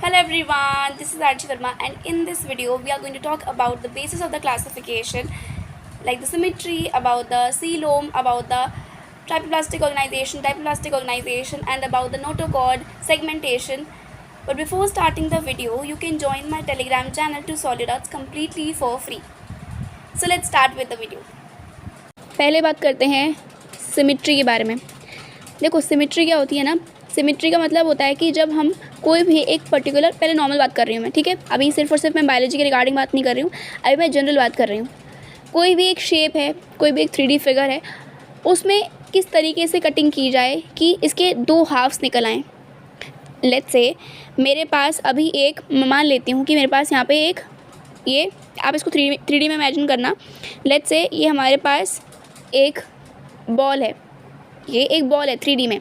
Hello everyone, this is Archie Verma and in this video we are going to talk about the basis of the classification like the symmetry, about the coelom, about the typoplastic organization and about the notochord segmentation. But before starting the video, you can join my Telegram channel to solve your doubts completely for free. So let's start with the video. पहले बात करते हैं symmetry के बारे में। देखो symmetry क्या होती है ना, सिमेट्री का मतलब होता है कि जब हम कोई भी एक पर्टिकुलर, पहले नॉर्मल बात कर रही हूँ मैं, ठीक है, अभी सिर्फ और सिर्फ मैं बायोलॉजी के रिगार्डिंग बात नहीं कर रही हूँ, अभी मैं जनरल बात कर रही हूँ। कोई भी एक शेप है, कोई भी एक 3D फिगर है, उसमें किस तरीके से कटिंग की जाए कि इसके दो हाफ्स निकल आएँ। लेट्स से मेरे पास अभी एक, मान लेती हूँ कि मेरे पास यहाँ पे एक, ये आप इसको 3D में इमेजिन करना। लेट्स से ये हमारे पास एक बॉल है, ये एक बॉल है 3D में।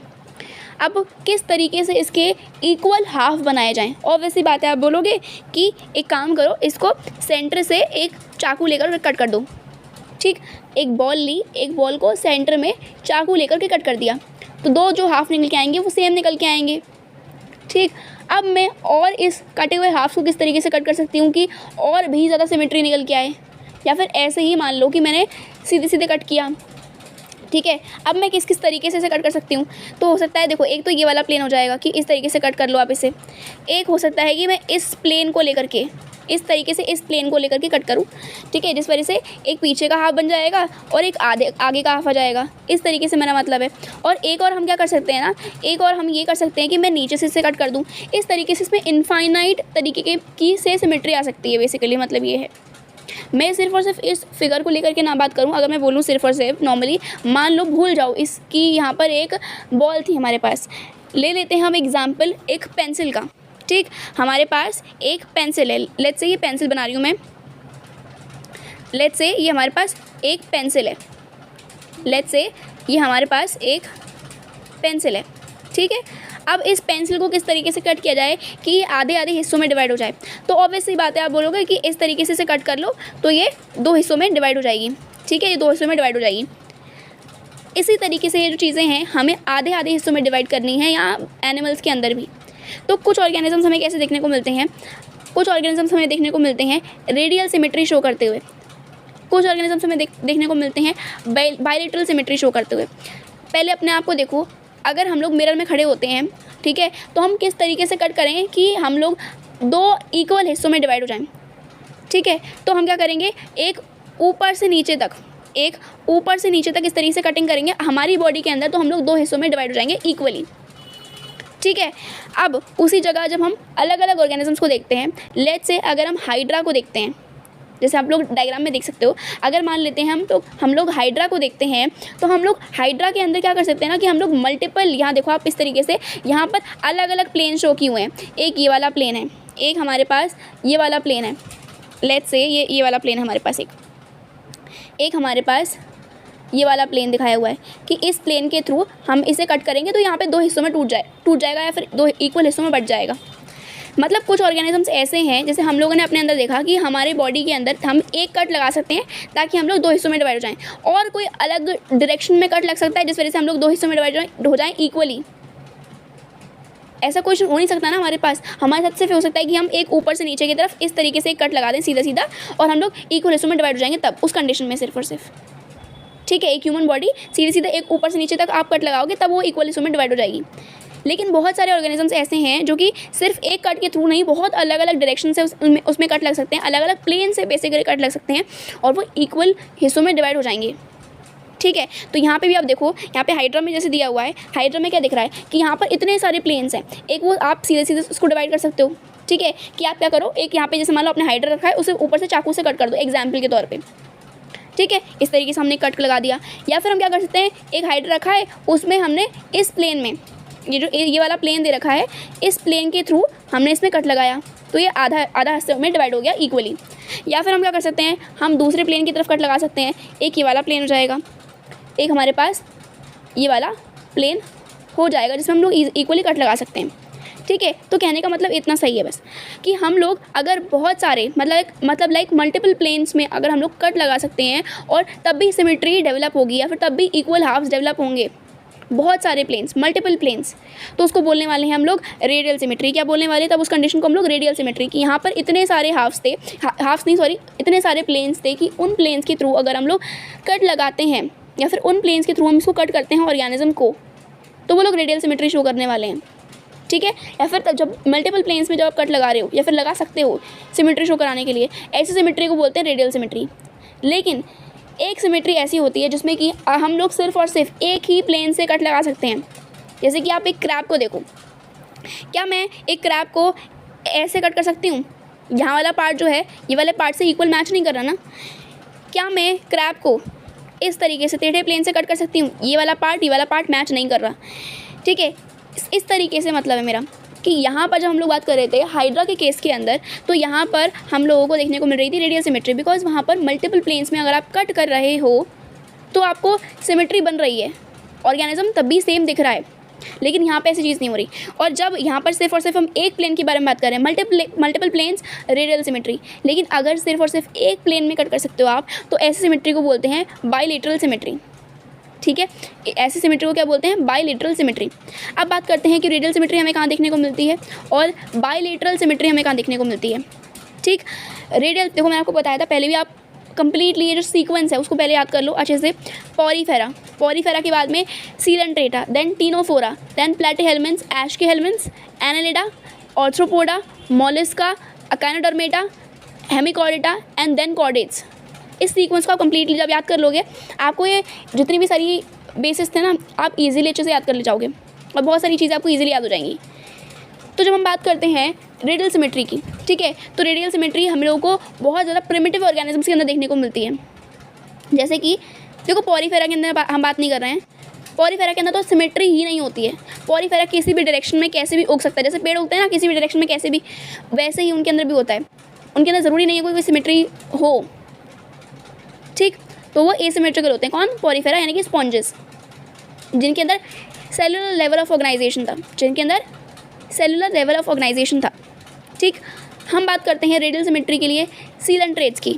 अब किस तरीके से इसके इक्वल हाफ बनाए जाएं। ऑब्वियसली बात है, आप बोलोगे कि एक काम करो, इसको सेंटर से एक चाकू लेकर कट कर दो। ठीक, एक बॉल ली, एक बॉल को सेंटर में चाकू लेकर के कट कर दिया, तो दो जो हाफ निकल के आएंगे वो सेम निकल के आएंगे। ठीक, अब मैं और इस कटे हुए हाफ को किस तरीके से कट कर सकती हूँ कि और भी ज़्यादा सिमेट्री निकल के आए, या फिर ऐसे ही मान लो कि मैंने सीधे सीधे कट किया। ठीक है, अब मैं किस किस तरीके से इसे कट कर सकती हूँ। तो हो सकता है, देखो, एक तो ये वाला प्लेन हो जाएगा कि इस तरीके से कट कर लो आप इसे। एक हो सकता है कि मैं इस प्लेन को लेकर के, इस तरीके से इस प्लेन को लेकर के कट करूँ। ठीक है, जिस वजह से एक पीछे का हाफ बन जाएगा और एक आगे का हाफ आ जाएगा। इस तरीके से मेरा मतलब है। और एक और हम क्या कर सकते हैं ना, एक और हम ये कर सकते हैं कि मैं नीचे से इसे कट कर दूँ। इस तरीके से इसमें इनफाइनाइट तरीके की से सिमेट्री आ सकती है। बेसिकली मतलब ये है, मैं सिर्फ और सिर्फ इस फिगर को लेकर के ना बात करूं, अगर मैं बोलूं सिर्फ और सिर्फ नॉर्मली, मान लो भूल जाओ इसकी, यहाँ पर एक बॉल थी हमारे पास। ले लेते हैं हम एग्जांपल एक पेंसिल का। ठीक, हमारे पास एक पेंसिल है। लेट्स से ये पेंसिल बना रही हूँ मैं। लेट्स से ये हमारे पास एक पेंसिल है। लेट्स से ये हमारे पास एक पेंसिल है। ठीक है, अब इस पेंसिल को किस तरीके से कट किया जाए कि ये आधे आधे हिस्सों में डिवाइड हो जाए। तो ऑब्वियसली बात है, आप बोलोगे कि इस तरीके से इसे कट कर लो तो ये दो हिस्सों में डिवाइड हो जाएगी। ठीक है, ये दो हिस्सों में डिवाइड हो जाएगी। इसी तरीके से ये जो चीज़ें हैं हमें आधे आधे हिस्सों में डिवाइड करनी है, या एनिमल्स के अंदर भी। तो कुछ ऑर्गेनिजम्स हमें कैसे देखने को मिलते हैं, कुछ ऑर्गेनिजम्स हमें देखने को मिलते हैं रेडियल सिमेट्री शो करते हुए, कुछ ऑर्गेनिजम्स हमें देखने को मिलते हैं बायलैटरल सिमेट्री शो करते हुए। पहले अपने आप को देखो, अगर हम लोग मिरर में खड़े होते हैं, ठीक है, तो हम किस तरीके से कट करें कि हम लोग दो इक्वल हिस्सों में डिवाइड हो जाएं। ठीक है, तो हम क्या करेंगे, एक ऊपर से नीचे तक, एक ऊपर से नीचे तक इस तरीके से कटिंग करेंगे हमारी बॉडी के अंदर, तो हम लोग दो हिस्सों में डिवाइड हो जाएंगे इक्वली। ठीक है, अब उसी जगह जब हम अलग अलग ऑर्गेनिजम्स को देखते हैं, लेट्स से अगर हम हाइड्रा को देखते हैं, जैसे आप लोग डायग्राम में देख सकते हो, अगर मान लेते हैं हम लोग हाइड्रा को देखते हैं, तो हम लोग हाइड्रा के अंदर क्या कर सकते हैं ना कि हम लोग मल्टीपल, यहाँ देखो आप इस तरीके से यहाँ पर अलग अलग प्लेन शो किए हुए हैं। एक ये वाला प्लेन है, एक हमारे पास ये वाला प्लेन है। लेट्स से ये वाला प्लेन है हमारे पास, एक हमारे पास ये वाला प्लेन दिखाया हुआ है कि इस प्लेन के थ्रू हम इसे कट करेंगे तो यहाँ पर दो हिस्सों में टूट जाएगा, या फिर दो इक्वल हिस्सों में बट जाएगा। मतलब कुछ ऑर्गेनिजम्स ऐसे हैं, जैसे हम लोगों ने अपने अंदर देखा कि हमारे बॉडी के अंदर हम एक कट लगा सकते हैं ताकि हम लोग दो हिस्सों में डिवाइड हो जाएं, और कोई अलग डायरेक्शन में कट लग सकता है जिस वजह से हम लोग दो हिस्सों में डिवाइड हो जाएं इक्वली। ऐसा कुछ हो नहीं सकता ना हमारे पास। हमारे साथ सिर्फ हो सकता है कि हम एक ऊपर से नीचे की तरफ इस तरीके से एक कट लगा दें सीधा सीधा, और हम लोग इक्वल हिस्सों में डिवाइड हो जाएंगे, तब उस कंडीशन में सिर्फ और सिर्फ। ठीक है, एक ह्यूमन बॉडी सीधे सीधे एक ऊपर से नीचे तक आप कट लगाओगे तब वो इक्वल हिस्सों में डिवाइड हो जाएगी। लेकिन बहुत सारे ऑर्गेनिजम्स ऐसे हैं जो कि सिर्फ एक कट के थ्रू नहीं, बहुत अलग अलग डायरेक्शन से उसमें कट लग सकते हैं, अलग अलग प्लेन से बेसिकली कट लग सकते हैं, और वो इक्वल हिस्सों में डिवाइड हो जाएंगे। ठीक है, तो यहाँ पे भी आप देखो, यहाँ पे हाइड्रा में जैसे दिया हुआ है, हाइड्रा में क्या दिख रहा है कि यहाँ पर इतने सारे प्लेन्स हैं, एक वो आप सीधे सीधे उसको डिवाइड कर सकते हो। ठीक है, कि आप क्या करो, एक यहाँ पे जैसे मान लो आपने हाइड्रा रखा है, उसे ऊपर से चाकू से कट कर दो एग्जाम्पल के तौर पर। ठीक है, इस तरीके से हमने कट लगा दिया। या फिर हम क्या कर सकते हैं, एक हाइड्रा रखा है, उसमें हमने इस प्लेन में, ये वाला प्लेन दे रखा है, इस प्लेन के थ्रू हमने इसमें कट लगाया, तो ये आधा हिस्से में डिवाइड हो गया इक्वली। या फिर हम क्या कर सकते हैं, हम दूसरे प्लेन की तरफ कट लगा सकते हैं, एक ये वाला प्लेन हो जाएगा, एक हमारे पास ये वाला प्लेन हो जाएगा जिसमें हम लोग इक्वली कट लगा सकते हैं। ठीक है, तो कहने का मतलब इतना सही है बस कि हम लोग अगर बहुत सारे मतलब लाइक मल्टीपल प्लेन्स में अगर हम लोग कट लगा सकते हैं, और तब भी सिमेट्री डेवलप होगी, या फिर तब भी इक्वल हाफ्स डेवलप होंगे, बहुत सारे प्लेन्स, मल्टीपल प्लेन्स, तो उसको बोलने वाले हैं हम लोग रेडियल सिमेट्री। क्या बोलने वाले, तब उस कंडीशन को हम लोग रेडियल सिमेट्री, कि यहाँ पर इतने सारे इतने सारे प्लेन्स थे कि उन प्लेन्स के थ्रू अगर हम लोग कट लगाते हैं या फिर उन प्लेन्स के थ्रू हम इसको कट करते हैं ऑर्गेनिज्म को, तो वो लोग रेडियल सिमेट्री शो करने वाले हैं। ठीक है, या फिर तब जब मल्टीपल प्लेन्स में जब आप कट लगा रहे हो या फिर लगा सकते हो सिमेट्री शो कराने के लिए, ऐसी सिमेट्री को बोलते हैं रेडियल सिमेट्री। लेकिन एक सिमेट्री ऐसी होती है जिसमें कि हम लोग सिर्फ और सिर्फ एक ही प्लेन से कट लगा सकते हैं। जैसे कि आप एक क्रैब को देखो, क्या मैं एक क्रैब को ऐसे कट कर सकती हूँ? यहाँ वाला पार्ट जो है ये वाले पार्ट से इक्वल मैच नहीं कर रहा ना। क्या मैं क्रैब को इस तरीके से टेढ़े प्लेन से कट कर सकती हूँ? ये वाला पार्ट मैच नहीं कर रहा। ठीक है, इस तरीके से मतलब है मेरा कि यहाँ पर जब हम लोग बात कर रहे थे हाइड्रा के केस के अंदर, तो यहाँ पर हम लोगों को देखने को मिल रही थी रेडियल सिमेट्री, बिकॉज वहाँ पर मल्टीपल प्लेन्स में अगर आप कट कर रहे हो तो आपको सिमेट्री बन रही है, ऑर्गेनिज्म तब भी सेम दिख रहा है। लेकिन यहाँ पे ऐसी चीज़ नहीं हो रही। और जब यहाँ पर सिर्फ और सिर्फ हम एक प्लेन के बारे में बात कर रहे हैं, मल्टीपल प्लेन्स रेडियल सिमेट्री, लेकिन अगर सिर्फ और सिर्फ एक प्लेन में कट कर सकते हो आप, तो ऐसी सिमेट्री को बोलते हैं बाईलेटरल सिमेट्री। ठीक है, ऐसी सिमेट्री को क्या बोलते हैं? Bilateral symmetry. अब बात करते हैं कि रेडियल सिमेट्री हमें कहाँ देखने को मिलती है और बाईलेटरल सिमेट्री हमें कहाँ देखने को मिलती है। ठीक, रेडियल देखो मैंने आपको बताया था पहले भी, आप कंप्लीटली ये जो सीक्वेंस है उसको पहले याद कर लो अच्छे से। पॉरीफेरा के बाद में Coelenterata, then Ctenophora, then Platyhelminthes, Aschelminthes, Annelida, Arthropoda, Mollusca, Echinodermata, Hemichordata and then chordates. इस सीक्वेंस को आप कंप्लीटली जब याद कर लोगे, आपको ये जितनी भी सारी बेसिस थे ना, आप इजीली अच्छे से याद कर ले जाओगे और बहुत सारी चीज़ें आपको इजीली याद हो जाएंगी। तो जब हम बात करते हैं रेडियल सिमेट्री की, ठीक है, तो रेडियल सिमेट्री हम लोगों को बहुत ज़्यादा प्रिमिटिव ऑर्गेनिजम्स के अंदर देखने को मिलती है। जैसे कि देखो पॉरीफेरा के अंदर हम बात नहीं कर रहे हैं, पॉरीफेरा के अंदर तो सिमेट्री ही नहीं होती है। पॉरीफेरा किसी भी डायरेक्शन में कैसे भी उग सकता है, जैसे पेड़ उगते हैं ना किसी भी डायरेक्शन में कैसे भी, वैसे ही उनके अंदर भी होता है। उनके अंदर ज़रूरी नहीं है कोई सिमेट्री हो। ठीक, तो वो एसिमेट्रिकल होते हैं। कौन? पॉरीफेरा, यानी कि स्पॉन्जेस, जिनके अंदर सेलुलर लेवल ऑफ ऑर्गेनाइजेशन था। ठीक, हम बात करते हैं रेडियल सिमेट्री के लिए सीलेंट्रेट्स की,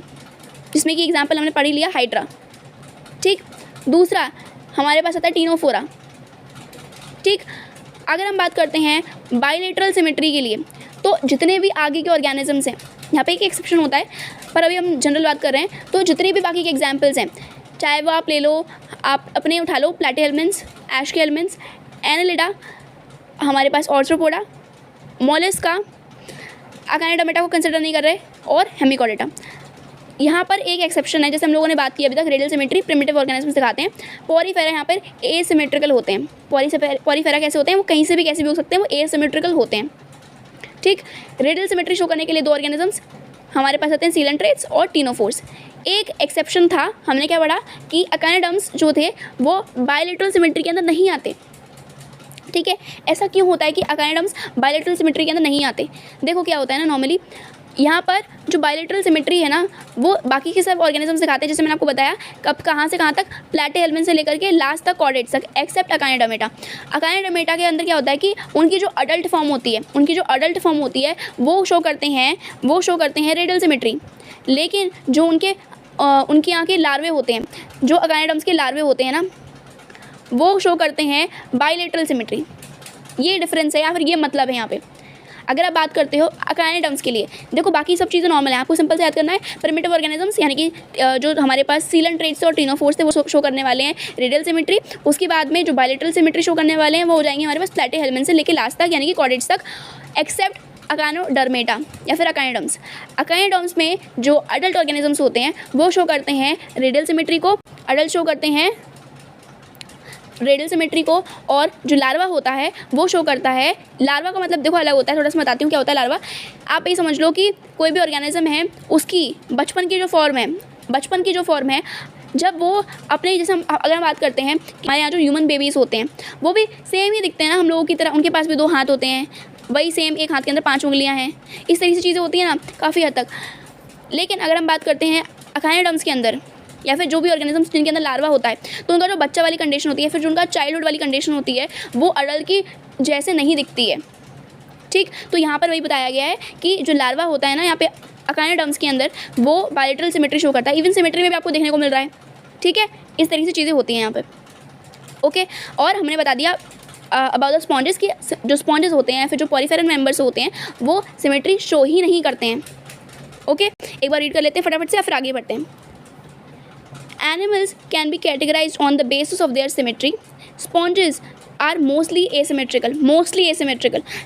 जिसमें कि एग्जांपल हमने पढ़ लिया हाइड्रा। ठीक, दूसरा हमारे पास आता है टीनोफोरा। ठीक, अगर हम बात करते हैं बाईलेटरल सिमेट्री के लिए, तो जितने भी आगे के ऑर्गेनिजम्स हैं, यहाँ पे एक एक्सेप्शन होता है पर अभी हम जनरल बात कर रहे हैं, तो जितने भी बाकी के एग्जाम्पल्स हैं, चाहे वो आप ले लो, आप अपने उठा लो, प्लैटीहेल्मिन्थ्स, एस्कीहेल्मिन्थ्स, एनालिडा, हमारे पास ऑर्थ्रोपोडा, मोलस्का, अकाइनोडर्मेटा को कंसिडर नहीं कर रहे, और हेमिकॉर्डेटा। यहाँ पर एक एक्सेप्शन है, जैसे हम लोगों ने बात की अभी तक, रेडियल सिमेट्री प्रिमिटिव ऑर्गेनिजम्स दिखाते हैं। पॉरीफेरा यहाँ पर एसिमेट्रिकल होते हैं। पॉरीफेरा कैसे होते हैं? वो कहीं से भी कैसे भी हो सकते हैं, वो एसिमेट्रिकल होते हैं। ठीक, रेडियल सिमेट्री शो करने के लिए दो ऑर्गेनिजम्स हमारे पास आते हैं, सीलेंट्रेट्स और टीनोफोर्स। एक एक्सेप्शन था, हमने क्या पढ़ा कि अकाइनोडर्म्स जो थे वो बाईलेटरल सिमेट्री के अंदर नहीं आते। ठीक है, ऐसा क्यों होता है कि अकाइनोडर्म्स बाईलेटरल सिमेट्री के अंदर नहीं आते? देखो क्या होता है ना, नॉर्मली यहाँ पर जो बाईलेटरल सिमेट्री है ना, वो बाकी के सब ऑर्गेनिजम्स दिखाते हैं, जैसे मैंने आपको बताया कब कहाँ से कहाँ तक, प्लैटीहेल्मिन्थ से लेकर के लास्ट तक कॉर्डेट्स तक, एक्सेप्ट अकाइनोडर्मेटा। अकाइनोडर्मेटा के अंदर क्या होता है कि उनकी जो अडल्ट फॉर्म होती है वो शो करते हैं रेडियल सिमेट्री। लेकिन जो उनके यहाँ के लार्वे होते हैं, जो अकाइनोडर्म्स के लार्वे होते हैं ना, वो शो करते हैं बाईलेटरल सिमेट्री। ये डिफरेंस है या फिर ये मतलब है यहाँ पे। अगर आप बात करते हो अकाइनोडर्म्स के लिए, देखो बाकी सब चीज़ें नॉर्मल है, आपको सिंपल से याद करना है। प्रिमिटिव ऑर्गेनिजम्स यानी कि जो हमारे पास सीलेंट्रेट्स और टीनोफोर्स थे वो शो करने वाले हैं रेडियल सिमेट्री। उसके बाद में जो बाईलेटरल सिमेट्री शो करने वाले हैं वो हो जाएंगे हमारे पास प्लैटीहेल्मिन्थ से लेकर लास्ट तक, यानी कि कॉर्डेट्स तक, एक्सेप्ट अकाइनोडर्मेटा या फिर अकाइनोडर्म्स। अकाइनोडर्म्स में जो अडल्ट ऑर्गेनिजम्स होते हैं वो शो करते हैं रेडियल सिमेट्री को, अडल्ट शो करते हैं रेडियल सिमेट्री को, और जो लार्वा होता है वो शो करता है, लार्वा का मतलब देखो अलग होता है, थोड़ा सा बताती हूँ क्या होता है लार्वा। आप ये समझ लो कि कोई भी ऑर्गेनिज्म है, उसकी बचपन की जो फॉर्म है, जब वो अपने, जैसे अगर हम बात करते हैं हमारे यहाँ जो ह्यूमन बेबीज़ होते हैं वो भी सेम ही दिखते हैं ना हम लोगों की तरह, उनके पास भी 2 हाथ होते हैं, वही सेम एक हाथ के अंदर 5 उंगलियाँ हैं, इस तरीके से चीज़ें होती हैं ना काफ़ी हद तक। लेकिन अगर हम बात करते हैं अकाइनोडर्म्स के अंदर या फिर जो भी ऑर्गेनिजम्स जिनके अंदर लार्वा होता है, तो उनका जो बच्चा वाली कंडीशन होती है, फिर जो उनका चाइल्डहुड वाली कंडीशन होती है, वो अडल्ट की जैसे नहीं दिखती है। ठीक, तो यहाँ पर वही बताया गया है कि जो लार्वा होता है ना यहाँ पे अकाइनोडर्म्स के अंदर, वो बाईलेटरल सिमेट्री शो करता है। इवन सिमेट्री में भी आपको देखने को मिल रहा है। ठीक है, इस तरीके से चीज़ें होती हैं यहाँ पर। ओके। और हमने बता दिया अबाउट द स्पॉन्जेस की जो स्पॉन्जेस होते हैं फिर जो पॉलीफेरल मेंबर्स होते हैं वो सिमेट्री शो ही नहीं करते हैं। ओके, एक बार रीड कर लेते हैं फटाफट से या फिर आगे बढ़ते हैं। Animals can be categorised on the basis of their symmetry. Sponges are mostly asymmetrical.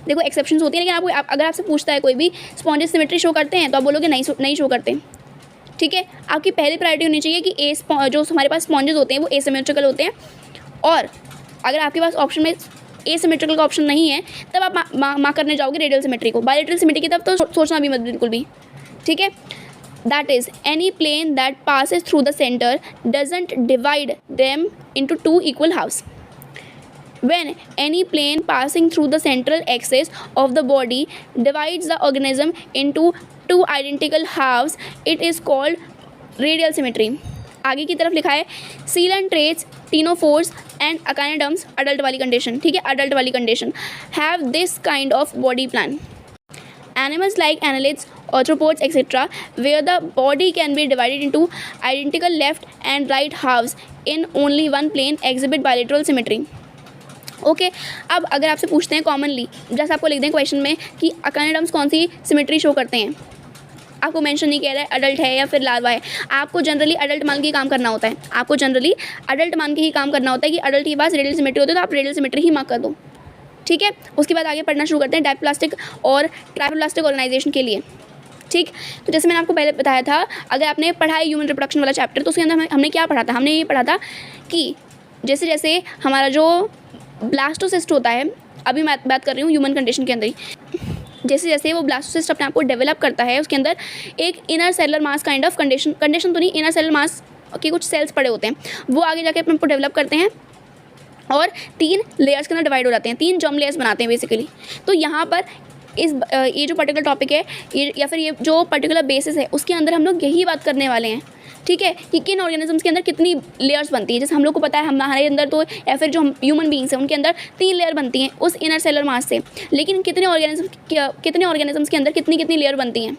देखो एक्सेप्शंस होती है, लेकिन आपको अगर आपसे पूछता है कोई भी स्पॉन्जेस सिमेट्री शो करते हैं तो आप बोलोगे नहीं शो करते। ठीक है, आपकी पहली प्रायोरिटी होनी चाहिए कि जो हमारे पास स्पॉन्जेस होते हैं वो एसिमेट्रिकल होते हैं, और अगर आपके पास ऑप्शन में एसिमेट्रिकल का ऑप्शन नहीं है तब आप मार्क करने जाओगे रेडियल सिमेट्री को। बायलैटरल सिमेट्री की तरफ तो सोचना भी मत बिल्कुल भी। ठीक है, that is any plane that passes through the centre doesn't divide them into two equal halves. When any plane passing through the central axis of the body divides the organism into two identical halves, it is called radial symmetry. आगे की तरफ लिखा है सीलन traits ctenophores and echinoderms adult वाली condition. ठीक है, adult वाली condition have this kind of body plan. Animals like annelids, arthropods, etc., where the body can be divided into identical left and right halves in only one plane, exhibit bilateral symmetry. Okay अब अगर आपसे पूछते हैं commonly, जैसे आपको लिख दें question में कि अकाइनोडर्म्स कौन सी सिमेट्री शो करते हैं, आपको मेंशन नहीं किया रहा है अडल्ट है या फिर लार्वा है, आपको जनरली अडल्ट मान के ही काम करना होता है। कि अडल्ट के पास रेडियल सिमेट्री होती है तो आप रेडियल सिमेट्री ही मार्क कर दो। ठीक है, उसके बाद आगे पढ़ना शुरू करते हैं डायप्लास्टिक और ट्राइप्लास्टिक ऑर्गेनाइजेशन के लिए। ठीक, तो जैसे मैंने आपको पहले बताया था, अगर आपने पढ़ा है ह्यूमन रिप्रोडक्शन वाला चैप्टर तो उसके अंदर हमने क्या पढ़ा था, हमने ये पढ़ा था कि जैसे जैसे हमारा जो ब्लास्टोसिस्ट होता है, अभी मैं बात कर रही हूँ ह्यूमन कंडीशन के अंदर ही, जैसे जैसे वो ब्लास्टोसिस्ट अपने आप को डेवलप करता है उसके अंदर एक inner seller mass kind of condition तो नहीं, इनर सेलर मास के कुछ सेल्स पड़े होते हैं, वो आगे जाके अपने आप को डेवलप करते हैं और 3 लेयर्स के अंदर डिवाइड हो जाते हैं, 3 जर्म लेयर्स बनाते हैं बेसिकली। तो यहाँ पर ये जो पर्टिकुलर टॉपिक है या फिर ये जो पर्टिकुलर बेसिस है उसके अंदर हम लोग यही बात करने वाले हैं। ठीक है, कि किन ऑर्गेनिजम्स के अंदर कितनी लेयर्स बनती है। जैसे हम लोग को पता है हमारे अंदर तो या फिर जो ह्यूमन बींग्स हैं उनके अंदर 3 लेयर बनती हैं उस इनर सेलर मास से, लेकिन कितने ऑर्गेनिजम्स के अंदर कितनी लेयर बनती हैं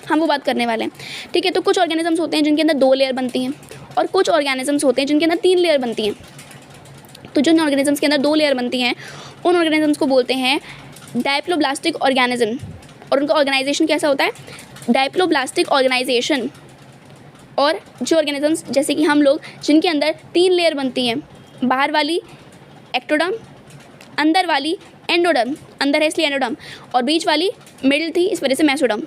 हम वो बात करने वाले हैं। ठीक है, तो कुछ ऑर्गेनिजम्स होते हैं जिनके अंदर 2 लेयर बनती हैं और कुछ ऑर्गेनिजम्स होते हैं जिनके अंदर 3 लेयर बनती हैं। तो जिन ऑर्गेनिजम्स के अंदर 2 लेयर बनती हैं उन ऑर्गेनिजम्स को बोलते हैं डायप्लोब्लास्टिक ऑर्गेनिज्म, और उनका ऑर्गेनाइजेशन कैसा होता है, डायप्लोब्लास्टिक ऑर्गेनाइजेशन। और जो ऑर्गेनिजम्स जैसे कि हम लोग जिनके अंदर 3 लेयर बनती हैं, बाहर वाली एक्टोडर्म, अंदर वाली एंडोडर्म, अंदर है इसलिए एंडोडर्म, और बीच वाली मिडिल थी इस वजह से मेसोडर्म,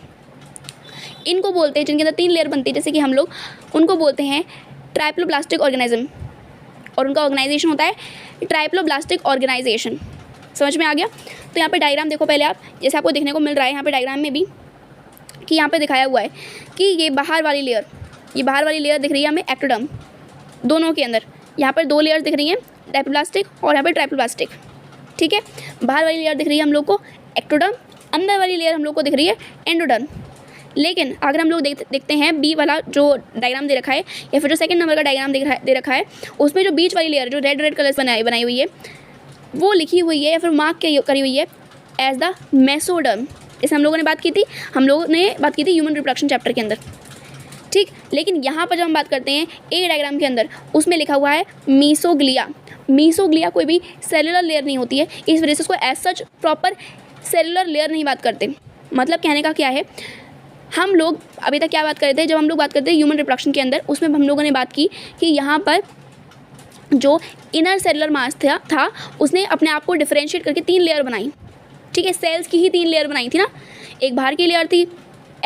इनको बोलते हैं जिनके अंदर 3 लेयर बनती है जैसे कि हम लोग, उनको बोलते हैं ट्राइप्लोब्लास्टिक ऑर्गेनिज्म, और उनका ऑर्गेनाइजेशन होता है ट्राइप्लोब्लास्टिक ऑर्गेनाइजेशन। समझ में आ गया? तो यहाँ पे डायग्राम देखो पहले आप, जैसे आपको देखने को मिल रहा है यहाँ पे डायग्राम में भी कि यहाँ पे दिखाया हुआ है कि ये बाहर वाली लेयर दिख रही है हमें एक्टोडर्म, दोनों के अंदर यहाँ पर 2 लेयर्स दिख रही हैं डायप्लोब्लास्टिक और यहाँ पर ट्राइप्लोब्लास्टिक। ठीक है, बाहर वाली लेयर दिख रही है हम लोग को एक्टोडर्म, अंदर वाली लेयर हम लोग को दिख रही है एंडोडर्म। लेकिन अगर हम लोग देखते हैं बी वाला जो डायग्राम दे रखा है या फिर जो सेकंड नंबर का डायग्राम दे रखा है उसमें जो बीच वाली लेयर जो रेड कलर्स बनाई हुई है वो लिखी हुई है या फिर मार्क करी हुई है एज द मेसोडर्म। इसे हम लोगों ने बात की थी ह्यूमन रिप्रोडक्शन चैप्टर के अंदर। ठीक, लेकिन यहाँ पर जब हम बात करते हैं ए डायग्राम के अंदर उसमें लिखा हुआ है मीसोग्लिया कोई भी सेलुलर लेयर नहीं होती है, इस वजह से उसको as such proper cellular layer नहीं बात करते। मतलब कहने का क्या है, हम लोग अभी तक क्या बात कर रहे थे, जब हम लोग बात करते हैं ह्यूमन रिप्रोडक्शन के अंदर उसमें हम लोगों ने बात की कि यहाँ पर जो इनर सेलुलर मास था उसने अपने आप को डिफरेंशिएट करके 3 लेयर बनाई। ठीक है, सेल्स की ही 3 लेयर बनाई थी ना, एक बाहर की लेयर थी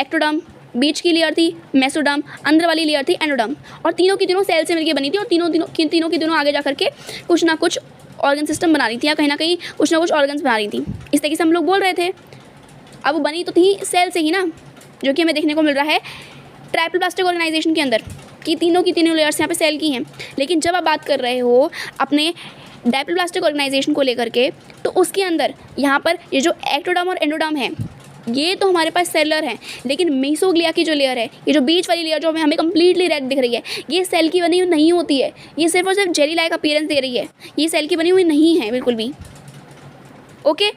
एक्टोडर्म, बीच की लेयर थी मेसोडर्म, अंदर वाली लेयर थी एंडोडर्म, और तीनों की तीनों सेल से मिलकर बनी थी और तीनों आगे जा करके कुछ ना कुछ ऑर्गन सिस्टम बना रही थी या कहीं ना कहीं कुछ ना कुछ ऑर्गन्स बना रही थी। इस तरीके से हम लोग बोल रहे थे। अब वो बनी तो थी सेल से ही ना, जो कि हमें देखने को मिल रहा है ट्राइप्लोब्लास्टिक ऑर्गेनाइजेशन के अंदर कि तीनों की तीनों लेयर्स यहाँ पे सेल की हैं। लेकिन जब आप बात कर रहे हो अपने डायप्लोब्लास्टिक ऑर्गेनाइजेशन को लेकर के, तो उसके अंदर यहाँ पर ये जो एक्टोडर्म और एंडोडर्म है ये तो हमारे पास सेलर हैं, लेकिन मेसोग्लिया की जो लेयर है, ये जो बीच वाली लेयर जो हमें कम्प्लीटली रेड दिख रही है, ये सेल की बनी हुई नहीं होती है, ये सिर्फ और सिर्फ जेली लाइक अपीयरेंस दे रही है, ये सेल की बनी हुई नहीं है बिल्कुल भी। ओके,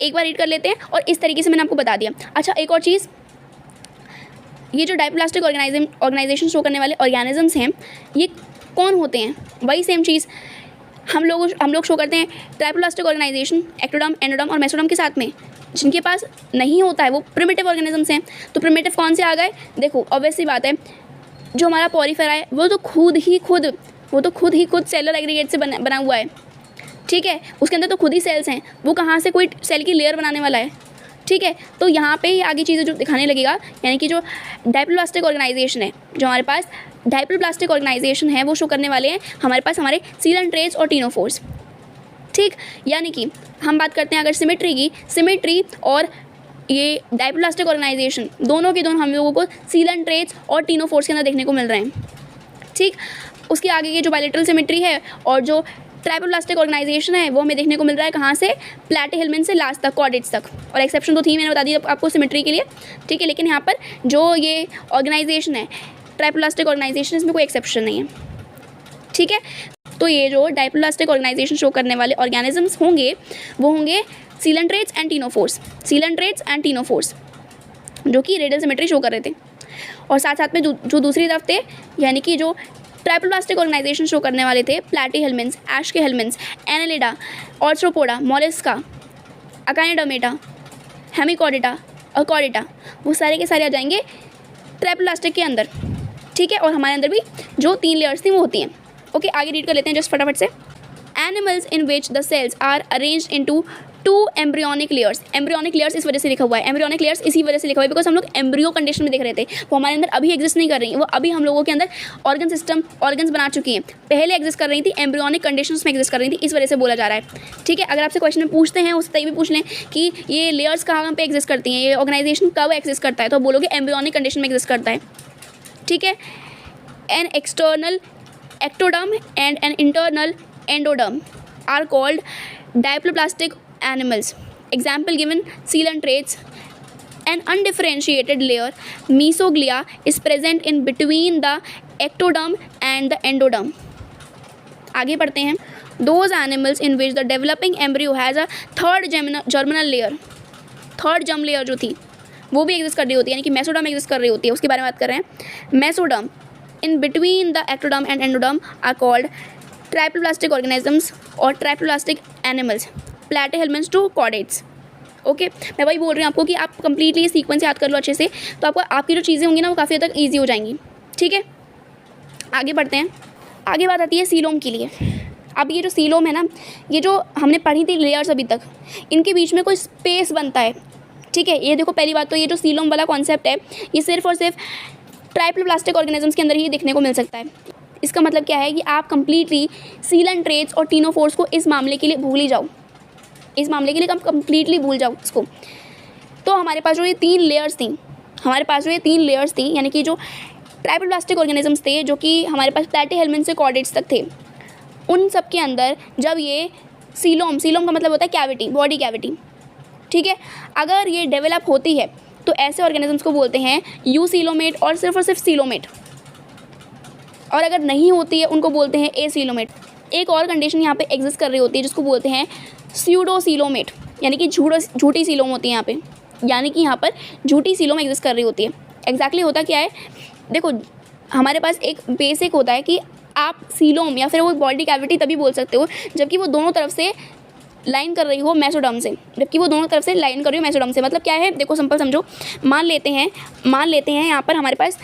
एक बार रीड कर लेते हैं और इस तरीके से मैंने आपको बता दिया। अच्छा, एक और चीज़, ये जो डायप्लोब्लास्टिक ऑर्गेनाइजेशन शो करने वाले ऑर्गेनिजम्स हैं ये कौन होते हैं, वही सेम चीज़ हम लोग शो करते हैं ट्राइप्लोब्लास्टिक ऑर्गेनाइजेशन एक्टोडर्म, एंडोडर्म और मेसोडर्म के साथ में। जिनके पास नहीं होता है वो प्रिमिटिव ऑर्गेनिजम्स हैं। तो प्रिमिटिव कौन से आ गए? देखो ऑब्वियस सी बात है, जो हमारा पॉरीफेरा है वो तो खुद ही खुद सेलर एग्रीगेट से बना हुआ है, ठीक है। उसके अंदर तो खुद ही सेल्स हैं, वो कहाँ से कोई सेल की लेयर बनाने वाला है, ठीक है। तो यहाँ पे ही आगे चीज़ें जो दिखाने लगेगा, यानी कि जो डाइप्लोब्लास्टिक ऑर्गेनाइजेशन है, जो हमारे पास डाइप्लोब्लास्टिक ऑर्गेनाइजेशन है वो शो करने वाले हैं हमारे पास हमारे सीलन ट्रेस और टीनोफोर्स, ठीक। यानी कि हम बात करते हैं अगर सिमेट्री की, सिमेट्री और ये डाइप्लोब्लास्टिक ऑर्गेनाइजेशन दोनों के दोनों हम लोगों को सीलन ट्रेस और टीनोफोर्स के अंदर देखने को मिल रहे हैं, ठीक। उसके आगे की जो बायलैटरल सिमेट्री है और जो ट्राइप्लोब्लास्टिक ऑर्गेनाइजेशन है वो हमें देखने को मिल रहा है कहाँ से? प्लैटीहेल्मिन्थ से लास्ट तक, कॉर्डेट्स तक। और एक्सेप्शन तो थी, मैंने बता दी आपको सिमेट्री के लिए, ठीक है। लेकिन यहाँ पर जो ये ऑर्गेनाइजेशन है ट्राइप्लोब्लास्टिक ऑर्गेनाइजेशन, इसमें कोई एक्सेप्शन नहीं है, ठीक है। तो ये जो डाइप्लोब्लास्टिक ऑर्गेनाइजेशन शो करने वाले ऑर्गेनिजम्स होंगे वो होंगे सीलन ट्रेट्स एंड टीनोफोर्स, सीलन ट्रेट्स एंड टीनोफोर्स, जो कि रेडियल सिमेट्री शो कर रहे थे। और साथ साथ में जो दूसरी तरफ थे, यानी कि जो ट्राइप्लोब्लास्टिक ऑर्गेनाइजेशन शो करने वाले थे, Platyhelminthes, Aschelminthes, Annelida, Arthropoda, Mollusca, Echinodermata, Hemichordata और कॉर्डेटा, वो सारे के सारे आ जाएंगे ट्राइप्लोब्लास्टिक के अंदर, ठीक है। और हमारे अंदर भी जो 3 लेयर्स थी वो होती हैं। ओके, आगे रीड कर लेते हैं जस्ट फटाफट से। Animals in which the cells are arranged into 2 embryonic layers, embryonic layers इस वजह से लिखा हुआ है, एम्ब्रियोनिक लेयर्स इसी वजह से लिखा हुआ है बिकॉज हम लोग एम्ब्रियो कंडीशन में देख रहे थे, वो हमारे अंदर अभी एग्जिस्ट नहीं कर रही, वो अभी हम लोगों के अंदर ऑर्गन सिस्टम, ऑर्गन्स बना चुकी हैं, पहले एग्जिस्ट कर रही थी, एम्ब्रियोनिक कंडीशंस में एग्जिस्ट कर रही थी, इस वजह से बोला जा रहा है, ठीक है। अगर आपसे क्वेश्चन में पूछते हैं उससे भी पूछ लें कि ये लेयर्स कहाँ पे एग्जिस्ट करती हैं, ये ऑर्गेनाइजेशन कब एग्जिस्ट करता है, तो बोलोगे एम्ब्रियोनिक कंडीशन में एग्जिस्ट करता है, ठीक है। An external ectoderm and an internal endoderm are called diploblastic animals. Example given: coelant traits. An undifferentiated layer, mesoglia, is present in between the ectoderm and the endoderm. आगे बढ़ते हैं. Those animals in which the developing embryo has a third germinal layer, third germ layer जो थी वो भी exist कर रही होती है, यानी कि मेसोडर्म एग्जिस्ट कर रही होती है, उसके बारे में बात कर रहे हैं. Mesoderm in between the ectoderm and endoderm are called triploblastic organisms or triploblastic animals, platyhelminths to chordates. Okay, मैं वही बोल रही हूँ आपको कि आप कंप्लीटली सीक्वेंस याद कर लो अच्छे से, तो आपको आपकी जो चीज़ें होंगी ना वो काफ़ी हद तक ईजी हो जाएंगी, ठीक है. आगे बढ़ते हैं. आगे बात आती है सीलोम के लिए. अब ये जो सीलोम है ना, ये जो हमने पढ़ी थी लेयर्स अभी तक, इनके बीच में कोई स्पेस बनता है, ठीक है. ये देखो, पहली बात तो ये जो सीलोम वाला कॉन्सेप्ट है ये सिर्फ और सिर्फ ट्राइप्लोब्लास्टिक ऑर्गेनिजम्स के अंदर ही देखने को मिल सकता है. इसका मतलब क्या है कि आप कंप्लीटली सीलन ट्रेट्स और टीनोफोर्स को इस मामले के लिए भूल ही जाओ, इस मामले के लिए कंप्लीटली भूल जाओ इसको. तो हमारे पास जो ये 3 लेयर्स थी, यानी कि जो ट्राइप्लोब्लास्टिक ऑर्गेनिजम्स थे जो कि हमारे पास प्लैटीहेल्मिन्थ्स से कॉर्डेट्स तक थे, उन सब के अंदर जब ये सीलोम का मतलब होता है कैविटी, बॉडी कैविटी, ठीक है, अगर ये डेवलप होती है तो ऐसे ऑर्गेनिजम्स को बोलते हैं यूसीलोमेट और सिर्फ सीलोमेट, और अगर नहीं होती है उनको बोलते हैं एसीलोमेट. एक और कंडीशन यहाँ पे एग्जिस्ट कर रही होती है जिसको बोलते हैं स्यूडोसीलोमेट, यानी कि झूठी सीलोम होती है यहाँ पे, यानी कि यहाँ पर झूठी सीलोम एग्जिस्ट कर रही होती है. एग्जैक्टली होता क्या है, देखो हमारे पास एक बेसिक होता है कि आप सीलोम या फिर वो बॉडी कैविटी तभी बोल सकते हो जबकि वो दोनों तरफ से लाइन कर रही हो मेसोडर्म से, मतलब क्या है, देखो सिंपल समझो. मान लेते हैं यहाँ पर हमारे पास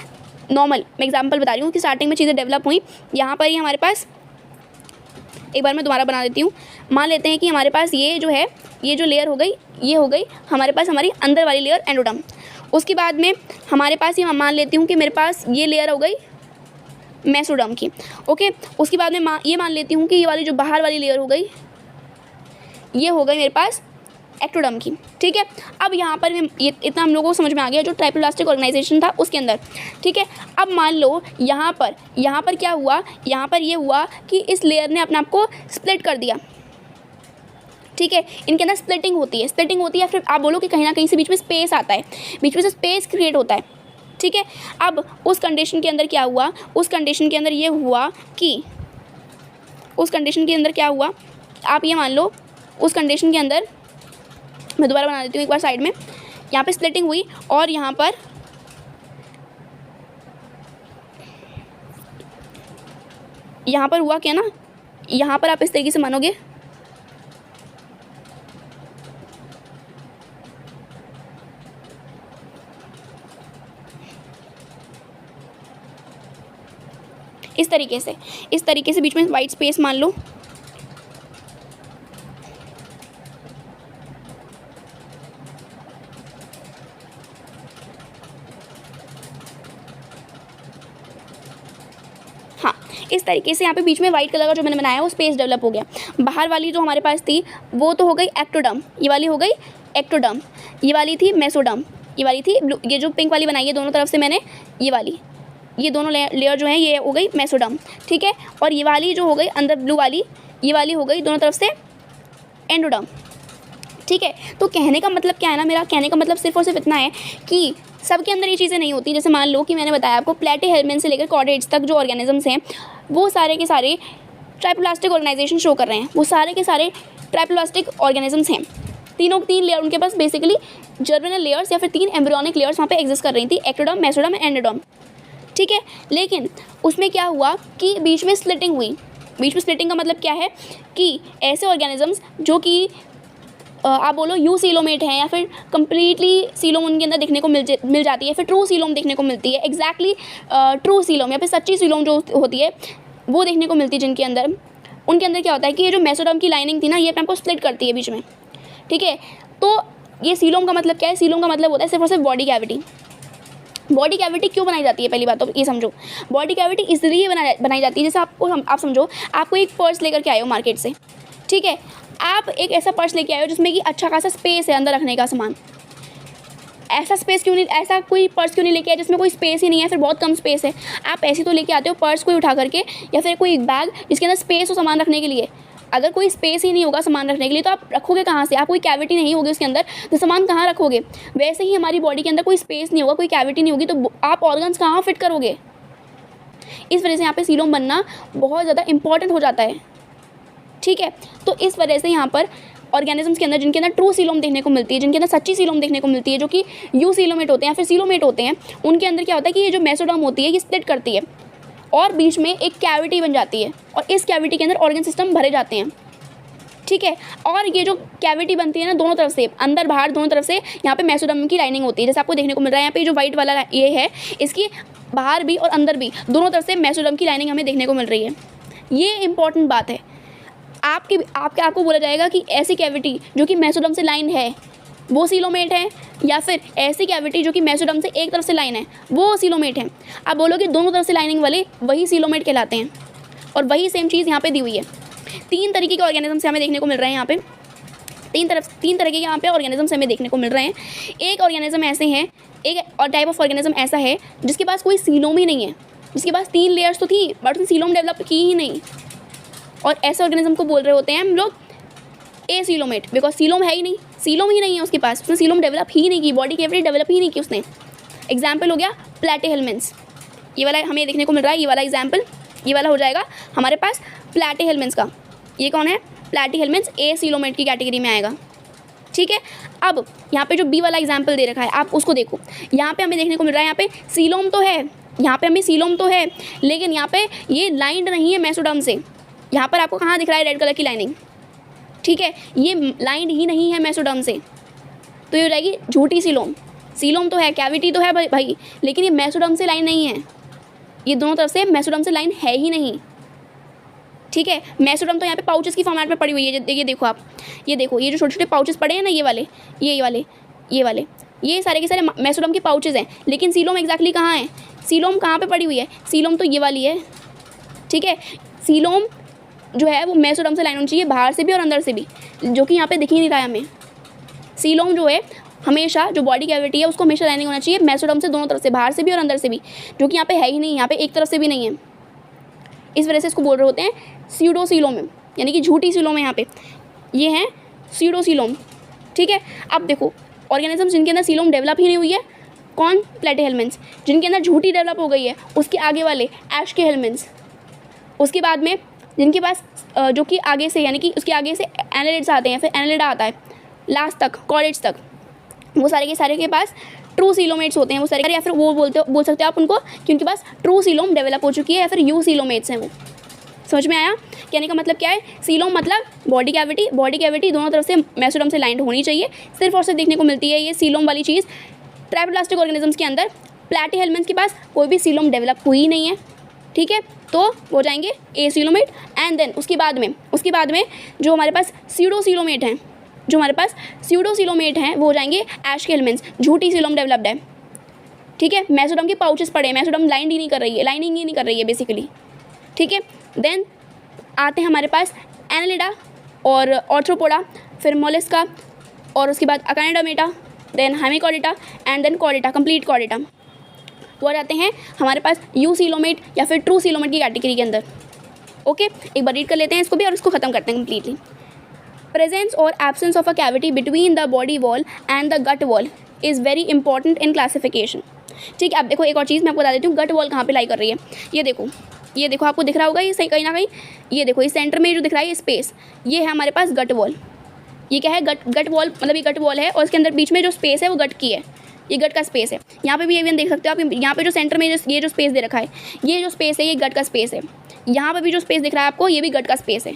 नॉर्मल, मैं एग्जांपल बता रही हूँ कि स्टार्टिंग में चीज़ें डेवलप हुई. यहाँ पर ही हमारे पास, एक बार मैं दोबारा बना देती हूँ. मान लेते हैं कि हमारे पास ये जो है, ये जो लेयर हो गई हमारे पास हमारी अंदर वाली लेयर एंडोडर्म. उसके बाद में हमारे पास ये मान लेती हूँ कि मेरे पास ये लेयर हो गई मेसोडर्म की. ओके, उसके बाद में ये मान लेती हूँ कि ये वाली जो बाहर वाली लेयर हो गई, ये हो गई मेरे पास एक्टोडर्म की, ठीक है. अब यहाँ पर ये इतना हम लोगों को समझ में आ गया जो ट्राइप्लोब्लास्टिक ऑर्गेनाइजेशन था उसके अंदर, ठीक है. अब मान लो यहाँ पर क्या हुआ, यहाँ पर ये हुआ कि इस लेयर ने अपने आप को स्प्लिट कर दिया, ठीक है. इनके अंदर स्प्लिटिंग होती है, फिर आप बोलो कि कहीं ना कहीं से बीच में स्पेस आता है, बीच में से स्पेस क्रिएट होता है, ठीक है. अब उस कंडीशन के अंदर क्या हुआ, उस कंडीशन के अंदर ये हुआ कि आप ये मान लो, उस कंडीशन के अंदर मैं दोबारा बना देती हूँ एक बार साइड में. यहाँ पे स्प्लिटिंग हुई और यहाँ पर हुआ क्या ना, यहाँ पर आप इस तरीके से मानोगे, इस तरीके से बीच में वाइट स्पेस मान लो। हाँ, इस तरीके से यहाँ पे बीच में वाइट कलर का जो मैंने बनाया वो स्पेस डेवलप हो गया। बाहर वाली जो हमारे पास थी वो तो हो गई एक्टोडर्म, ये वाली हो गई एक्टोडर्म, ये वाली थी मेसोडर्म, ये वाली थी ब्लू, ये जो पिंक वाली बनाई है दोनों तरफ से मैंने, ये वाली, ये दोनों लेयर जो है ये हो गई मेसोडर्म, ठीक है। और ये वाली जो हो गई अंदर ब्लू वाली, ये वाली हो गई दोनों तरफ से एंडोडर्म, ठीक है। तो कहने का मतलब क्या है ना, मेरा कहने का मतलब सिर्फ और सिर्फ इतना है कि सबके अंदर ये चीज़ें नहीं होती। जैसे मान लो कि मैंने बताया आपको प्लेटीहेल्मिन्थ से लेकर कॉर्डेट्स तक जो ऑर्गेनिजम्स हैं वो सारे के सारे ट्राइप्लास्टिक ऑर्गेनाइजेशन शो कर रहे हैं, वो सारे के सारे ट्राइप्लास्टिक ऑर्गेनिजम्स हैं। तीन लेयर उनके पास बेसिकली जर्मिनल लेयर्स या फिर 3 एम्ब्रियोनिक लेयर्स वहाँ पे एग्जिस्ट कर रही थी, एक्टोडर्म, मेसोडर्म, एंडोडर्म, ठीक है। लेकिन उसमें क्या हुआ कि बीच में स्प्लिटिंग हुई। बीच में स्प्लिटिंग का मतलब क्या है कि ऐसे ऑर्गेनिजम्स जो कि आप बोलो यू सीलोमेट हैं या फिर कम्प्लीटली सीलोम उनके अंदर देखने को मिल जाती है, फिर ट्रू सीलोम देखने को मिलती है, एग्जैक्टली ट्रू सीलोम या फिर सच्ची सीलोम जो होती है वो देखने को मिलती है, जिनके अंदर उनके अंदर क्या होता है कि ये जो मेसोडर्म की लाइनिंग थी ना ये अपने आपको स्प्लिट करती है बीच में, ठीक है। तो ये सीलोम का मतलब क्या है, सीलोम का मतलब होता है सिर्फ और सिर्फ बॉडी कैविटी। बॉडी कैविटी क्यों बनाई जाती है, पहली बात तो ये समझो। बॉडी कैविटी इसलिए बनाई जाती है, जैसे आप समझो आपको एक पर्स लेकर के आए हो मार्केट से, ठीक है। आप एक ऐसा पर्स लेके आए हो जिसमें कि अच्छा खासा स्पेस है अंदर रखने का सामान। ऐसा स्पेस क्यों नहीं, ऐसा कोई पर्स क्यों नहीं लेके आए जिसमें कोई स्पेस ही नहीं है, फिर बहुत कम स्पेस है। आप ऐसे तो लेके आते हो पर्स को उठा करके या फिर कोई बैग जिसके अंदर स्पेस हो सामान रखने के लिए। अगर कोई स्पेस ही नहीं होगा सामान रखने के लिए तो आप रखोगे कहाँ से, आप कोई कैविटी नहीं होगी उसके अंदर तो सामान कहाँ रखोगे। वैसे ही हमारी बॉडी के अंदर कोई स्पेस नहीं होगा, कोई कैविटी नहीं होगी तो आप ऑर्गन्स कहाँ फिट करोगे। इस वजह से यहाँ पे सीलोम बनना बहुत ज़्यादा इंपॉर्टेंट हो जाता है, ठीक है। तो इस वजह से यहाँ पर ऑर्गेनिजम्स के अंदर जिनके अंदर ट्रू सीलोम देखने को मिलती है, जिनके अंदर सच्ची सीलोम देखने को मिलती है, जो कि यू सीलोमेट होते हैं या फिर सीलोमेट होते हैं, उनके अंदर क्या होता है कि ये जो मेसोडर्म होती है ये स्प्लिट करती है और बीच में एक कैविटी बन जाती है और इस कैविटी के अंदर ऑर्गन सिस्टम भरे जाते हैं, ठीक है। और ये जो कैविटी बनती है ना दोनों तरफ से, अंदर बाहर दोनों तरफ से यहाँ पे मेसोडर्म की लाइनिंग होती है, जैसे आपको देखने को मिल रहा है यहाँ पे जो वाइट वाला ये है, इसकी बाहर भी और अंदर भी दोनों तरफ से मेसोडर्म की लाइनिंग हमें देखने को मिल रही है। ये इंपॉर्टेंट बात है। आपको बोला जाएगा कि ऐसी कैविटी जो कि मेसोडर्म से लाइन है वो सीलोमेट है, या फिर ऐसी कैविटी जो कि मेसोडर्म से एक तरफ से लाइन है वो सीलोमेट है। आप बोलोगे दोनों तरफ से लाइनिंग वाले वही सीलोमेट कहलाते हैं और वही सेम चीज़ यहाँ पे दी हुई है। 3 तरीके के ऑर्गेनिजम्स हमें देखने को मिल रहे हैं यहाँ पे, 3 तरह के यहाँ पे ऑर्गेनिजम्स हमें देखने को मिल रहे हैं। एक ऑर्गेनिज्म ऐसे हैं, एक और टाइप ऑफ ऑर्गेनिज्म ऐसा है जिसके पास कोई सीलोम ही नहीं है, जिसके पास 3 लेयर्स तो थी बट उसने सीलोम डेवलप की ही नहीं, और ऐसे ऑर्गेनिज्म को बोल रहे होते हैं हम लोग ए सीलोमेट, बिकॉज सीलोम है ही नहीं, सीलोम ही नहीं है उसके पास, उसने सीलोम डेवलप ही नहीं की, बॉडी कैविटी डेवलप ही नहीं की उसने। एग्जाम्पल हो गया प्लेटीहेल्मिन्थ्स, ये वाला हमें देखने को मिल रहा है, ये वाला एग्जाम्पल, ये वाला हो जाएगा हमारे पास प्लेटीहेल्मिन्थ्स का। ये कौन है, प्लेटीहेल्मिन्थ्स ए सीलोमेट की कैटेगरी में आएगा, ठीक है। अब यहाँ पे जो बी वाला एग्जाम्पल दे रखा है आप उसको देखो, यहाँ पे हमें देखने को मिल रहा है यहाँ पे सीलोम तो है, यहाँ पे हमें सीलोम तो है, लेकिन यहाँ पे ये लाइंड नहीं है मेसोडर्म से। यहाँ पर आपको कहाँ दिख रहा है रेड कलर की लाइनिंग, ठीक है, ये लाइंड ही नहीं है मेसोडर्म से, तो ये हो जाएगी झूठी सीलोम। सीलोम तो है, कैविटी तो है भाई, लेकिन ये मेसोडर्म से लाइन नहीं है, ये दोनों तरफ से मेसोडर्म से लाइन है ही नहीं, ठीक है। मेसोडर्म तो यहाँ पे पाउचेस की फॉर्मेट में पड़ी हुई है, ये देखो आप, ये देखो ये जो छोटे छोटे पाउचेस पड़े हैं ना, ये वाले ये सारे के सारे मेसोडर्म के पाउचेस हैं, लेकिन सीलोम एग्जैक्टली कहाँ है, सीलोम कहाँ पे पड़ी हुई है, सीलोम तो ये वाली है, ठीक है। सीलोम जो है वो मेसोडर्म से लाइन होनी चाहिए बाहर से भी और अंदर से भी, जो कि यहाँ पे दिख ही नहीं रहा है हमें। सीलोम जो है हमेशा जो बॉडी कैविटी है उसको हमेशा लाइनिंग होना चाहिए मेसोडर्म से दोनों तरफ से, बाहर से भी और अंदर से भी, जो कि यहाँ पे है ही नहीं, यहाँ पे एक तरफ से भी नहीं है। इस वजह से इसको बोल रहे होते हैं स्यूडो सीलोम, यानी कि झूठी सीलोम है। यहाँ पे ये है स्यूडो सीलोम, ठीक है। अब देखो ऑर्गेनिज्म जिनके अंदर सीलोम डेवलप ही नहीं हुई है, कौन, प्लेटीहेल्मिन्थ्स। जिनके अंदर झूठी डेवलप हो गई है उसके आगे वाले एस्केहेल्मिन्थ्स। उसके बाद में जिनके पास जो कि आगे से, यानी कि उसके आगे से एनालिड्स आते हैं, फिर एनालिडा आता है लास्ट तक, कॉर्डेट्स तक, वो सारे के सारे के पास ट्रू सीलोमेट्स होते हैं वो सारे, या फिर वो बोल सकते हो आप उनको कि उनके पास ट्रू सीलोम डेवलप हो चुकी है, या फिर यू सीलोमेट्स हैं वो, समझ में आया? कहने का मतलब क्या है, सीलोम मतलब बॉडी कैविटी दोनों तरफ से मेसोडर्म से लाइंड होनी चाहिए। सिर्फ और सिर्फ देखने को मिलती है ये सीलोम वाली चीज़ ट्राइप्लास्टिक ऑर्गेनिजम्स के अंदर। प्लैटीहेल्मिन्थ्स के पास कोई भी सीलोम डेवलप हुई नहीं है, ठीक है, तो हो जाएंगे एसीलोमेट। एंड देन उसके बाद में जो हमारे पास स्यूडोसीलोमेट हैं वो हो जाएंगे एशकेल्मिन्थ्स, झूठी सीलोम डेवलप्ड है, ठीक है। मेसोडर्म के पाउचेस पड़े हैं, मेसोडर्म लाइनिंग ही नहीं कर रही है बेसिकली, ठीक है। देन आते हैं हमारे पास एनालिडा और ऑर्थ्रोपोडा, फिर मोलस्का और उसके बाद Echinodermata, then Hemichordata and then Chordata, complete Chordata. वो आ जाते हैं हमारे पास यूसीलोमेट या फिर ट्रू सीलोमेट की कैटेगरी के अंदर। ओके, एक बार रीड कर लेते हैं इसको भी और इसको ख़त्म करते हैं कम्प्लीटली। प्रेजेंस और absence of a cavity between the body wall and the gut wall is very important in classification, ठीक है। अब देखो एक और चीज़ मैं आपको बता देती हूँ, गट वॉल कहाँ पे लाई कर रही है। ये देखो आपको दिख रहा होगा ये सही कहीं ना कहीं, ये देखो इस सेंटर में जो दिख रहा है ये स्पेस, ये है हमारे पास गट वॉल। ये क्या है, गट वॉल, मतलब ये गट वॉल है और इसके अंदर बीच में जो स्पेस है वो गट की है, ये गट का स्पेस है। यहाँ पे भी ये देख सकते हो आप, यहाँ पे जो सेंटर में ये जो स्पेस दे रखा है, ये जो स्पेस है ये गट का स्पेस है। यहाँ पे भी जो स्पेस दिख रहा है आपको, ये भी गट का स्पेस है,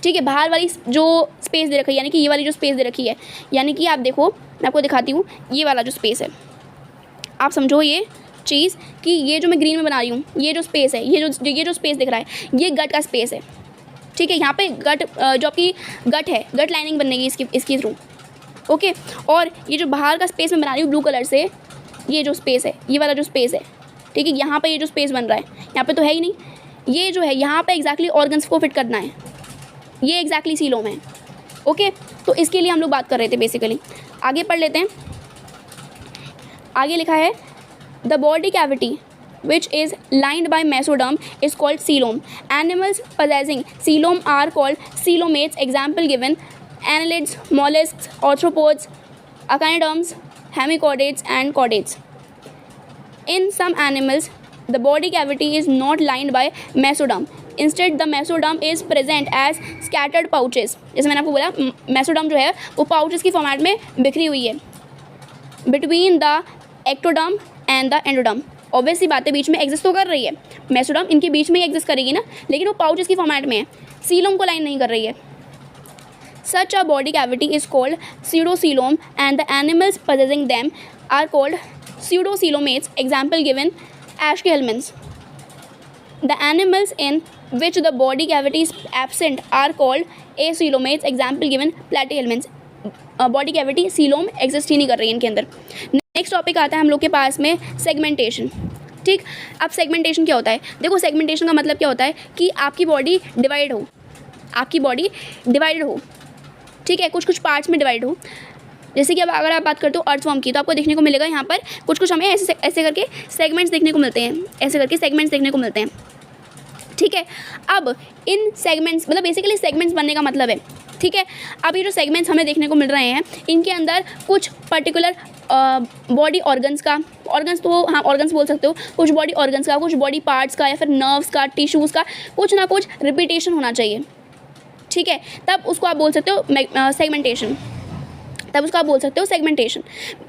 ठीक है। बाहर वाली जो स्पेस दे रखी है, यानी कि ये वाली जो स्पेस दे रखी है, यानी कि आप देखो मैं आपको दिखाती हूँ, ये वाला जो स्पेस है, आप समझो ये चीज़ कि ये जो मैं ग्रीन में बना रही हूँ, ये जो स्पेस है, ये जो स्पेस दिख रहा है ये गट का स्पेस है, ठीक है। यहाँ पे गट जो आपकी गट है, गट लाइनिंग बनेगी इसकी थ्रू, ओके। और ये जो बाहर का स्पेस मैं बना रही हूँ ब्लू कलर से, ये जो स्पेस है, ये वाला जो स्पेस है, ठीक है, यहाँ पे ये जो स्पेस बन रहा है, यहाँ पे तो है ही नहीं, ये जो है यहाँ पे एग्जैक्टली ऑर्गन्स को फिट करना है, ये एग्जैक्टली सीलोम है, ओके। तो इसके लिए हम लोग बात कर रहे थे बेसिकली। आगे पढ़ लेते हैं, आगे लिखा है the body cavity which is lined by mesoderm is called coelom. Animals possessing coelom are called coelomates. Example given: annelids, mollusks, arthropods, echinoderms, hemichordates and chordates. In some animals, the body cavity is not lined by mesoderm. Instead, the mesoderm is present as scattered pouches. जैसे मैंने आपको बोला, mesoderm जो है वो pouches की format में बिखरी हुई है between the ectoderm and the endoderm. Obviously बातें बीच में एग्जिस्ट तो कर रही है, मेसोडर्म इनके बीच में ही एग्जिस्ट करेगी ना, लेकिन वो पाउचेस की फॉर्मेट में है, सीलोम को लाइन नहीं कर रही है। Such a body cavity is called pseudocoelom and the animals possessing them are called pseudocoelomates. Example given: Aschelminths. The animals in which the body cavity is absent are called acoelomates. Example given: Platyhelminths. Body cavity coelom exist ही नहीं कर रही है इनके अंदर। Next topic आता है हम लोग के पास में सेगमेंटेशन, ठीक। अब सेगमेंटेशन क्या होता है, देखो सेगमेंटेशन का मतलब क्या होता है कि आपकी बॉडी डिवाइड हो, ठीक है, कुछ पार्ट्स में डिवाइड हो। जैसे कि अब अगर आप बात करते हो अर्थवर्म की, तो आपको देखने को मिलेगा यहाँ पर कुछ हमें ऐसे करके सेगमेंट्स देखने को मिलते हैं, ठीक है। अब इन सेगमेंट्स, मतलब बेसिकली सेगमेंट्स बनने का मतलब है, ठीक है। अब ये जो सेगमेंट्स हमें देखने को मिल रहे हैं, इनके अंदर कुछ पर्टिकुलर बॉडी ऑर्गन्स बोल सकते हो, कुछ बॉडी ऑर्गन्स का, कुछ बॉडी पार्ट्स का, या फिर नर्व्स का, टिश्यूज़ का कुछ ना कुछ रिपीटेशन होना चाहिए, ठीक है। तब उसको आप बोल सकते हो सेगमेंटेशन।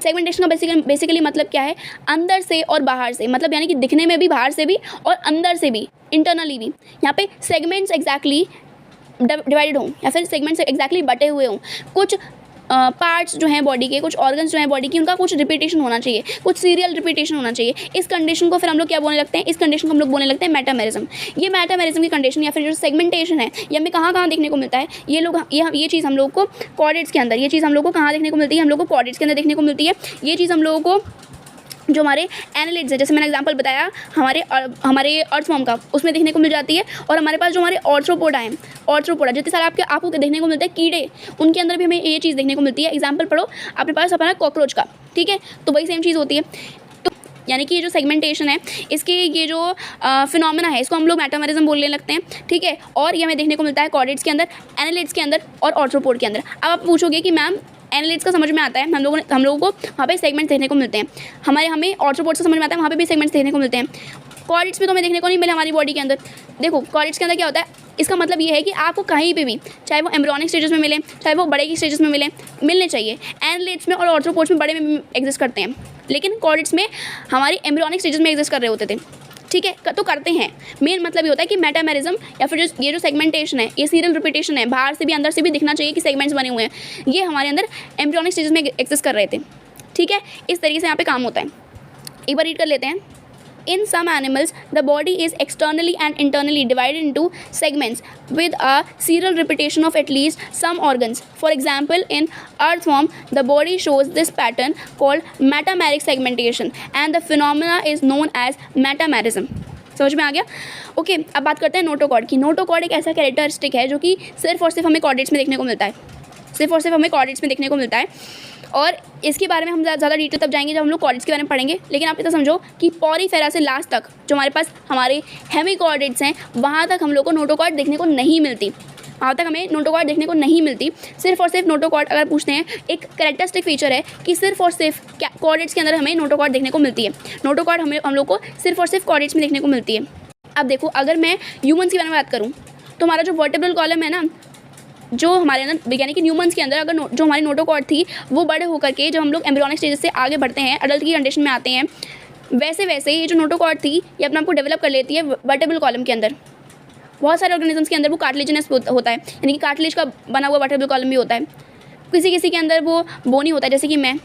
सेगमेंटेशन का बेसिकली मतलब क्या है, अंदर से और बाहर से, मतलब यानी कि दिखने में भी बाहर से भी और अंदर से भी, इंटरनली भी। यहाँ पे सेगमेंट्स एग्जैक्टली डिवाइडेड हों या फिर सेगमेंट्स एग्जैक्टली बटे हुए हों, कुछ पार्ट्स जो हैं बॉडी के, कुछ ऑर्गन्स जो हैं बॉडी की, उनका कुछ रिपीटेशन होना चाहिए, कुछ सीरियल रिपीटेशन होना चाहिए। इस कंडीशन को फिर हम लोग क्या बोलने लगते हैं, इस कंडीशन को हम लोग बोलने लगते हैं मेटामेरिज्म। ये मेटामेरिज्म की कंडीशन या फिर जो सेगमेंटेशन है, ये हमें कहाँ देखने को मिलता है, ये चीज़ हम लोग को कॉर्डेट्स के अंदर, ये चीज़ हम लोग को कहाँ देखने को मिलती है, हम लोग को कॉर्डेट्स के अंदर देखने को मिलती है। ये चीज़ हम लोगों को जो हमारे एनालिड्स है, जैसे मैंने एग्जांपल बताया हमारे अर्थवर्म का, उसमें देखने को मिल जाती है। और हमारे पास जो हमारे ऑर्थ्रोपोडा जितने सारे आपको देखने को मिलते हैं कीड़े, उनके अंदर भी हमें ये चीज़ देखने को मिलती है। एग्जांपल पढ़ो आपके पास अपना कॉकरोच का, ठीक है, तो वही सेम चीज़ होती है। तो यानी कि ये जो सेगमेंटेशन है, इसके ये जो फिनोमेना है, इसको हम लोग मेटामेरिज्म बोलने लगते हैं, ठीक है। और ये हमें देखने को मिलता है कॉर्डेट्स के अंदर, एनालिड्स के अंदर और ऑर्थ्रोपोड के अंदर। अब आप पूछोगे कि मैम एनालिड्स का समझ में आता है, हम लोगों को वहाँ पे सेगमेंट्स देखने को मिलते हैं, हमें ऑर्थ्रोपोड्स का समझ में आता है, वहाँ पे भी सेगमेंट्स देखने को मिलते हैं। कॉर्डेट्स में तो हमें देखने को नहीं मिले हमारी बॉडी के अंदर। देखो कॉर्डेट्स के अंदर क्या होता है, इसका मतलब ये है कि आपको कहीं पे भी, चाहे वो एम्ब्रियोनिक स्टेजेस में मिले, चाहे वो बड़े की स्टेजेस में मिलने चाहिए। एनालिड्स में और ऑर्थ्रोपोड्स में बड़े में एग्जिस्ट करते हैं, लेकिन कॉर्डेट्स में हमारी एम्ब्रियोनिक स्टेजेस में एग्जिस्ट कर रहे होते थे, ठीक है, तो करते हैं। मेन मतलब ये होता है कि मेटामेरिज्म या फिर ये जो सेगमेंटेशन है, ये सीरियल रिपीटेशन है, बाहर से भी अंदर से भी दिखना चाहिए कि सेगमेंट्स बने हुए हैं, ये हमारे अंदर एम्ब्रियोनिक स्टेजेस में एक्सिस्ट कर रहे थे। ठीक है, इस तरीके से यहाँ पे काम होता है। एक बार रीड कर लेते हैं। In some animals, the body is externally and internally divided into segments with a serial repetition of at least some organs. For example, in earthworm, the body shows this pattern called metameric segmentation, and the phenomena is known as metamerism. समझ में आ गया? Okay, अब बात करते हैं notochord की। Notochord एक ऐसा कैरेक्टरिस्टिक है जो कि सिर्फ और सिर्फ हमें कॉर्डेट्स में देखने को मिलता है, सिर्फ और सिर्फ हमें कॉर्डेट्स में देखने को मिलता है। और इसके बारे में हम ज़्यादा डिटेल तब जाएंगे जब हम लोग कॉर्डेट्स के बारे में पढ़ेंगे। लेकिन आप इतना समझो कि पॉरीफेरा से लास्ट तक जो हमारे पास हमारे हेमिकॉर्डेट्स हैं, वहाँ तक हम लोग को नोटोकॉर्ड देखने को नहीं मिलती, वहाँ तक हमें नोटोकॉर्ड देखने को नहीं मिलती। सिर्फ और सिर्फ नोटोकॉर्ड अगर पूछते हैं, एक कैरेक्टरिस्टिक फीचर है कि सिर्फ और सिर्फ कॉर्डेट्स के अंदर हमें नोटोकॉर्ड देखने को मिलती है। नोटोकॉर्ड हम लोग को सिर्फ और सिर्फ कॉर्डेट्स में देखने को मिलती है। अब देखो, अगर मैं ह्यूमन्स के बारे में बात करूँ तो हमारा जो वर्टेब्रल कॉलम है ना, जो हमारे अंदर यानी कि ह्यूमन्स के अंदर अगर जो हमारी नोटोकॉर्ड थी वो बड़े होकर के जब हम लोग एम्ब्रियोनिक स्टेज से आगे बढ़ते हैं, अडल्ट की कंडीशन में आते हैं, वैसे वैसे ये जो नोटोकॉर्ड थी ये अपने आप को डेवलप कर लेती है वर्टेब्रल कॉलम के अंदर। बहुत सारे ऑर्गेनिजम्स के अंदर वो कार्टिलेजिनस होता है, यानी कि कार्टिलेज का बना हुआ वर्टेब्रल कॉलम भी होता है। किसी किसी के अंदर वो बोनी होता है, जैसे कि मैं,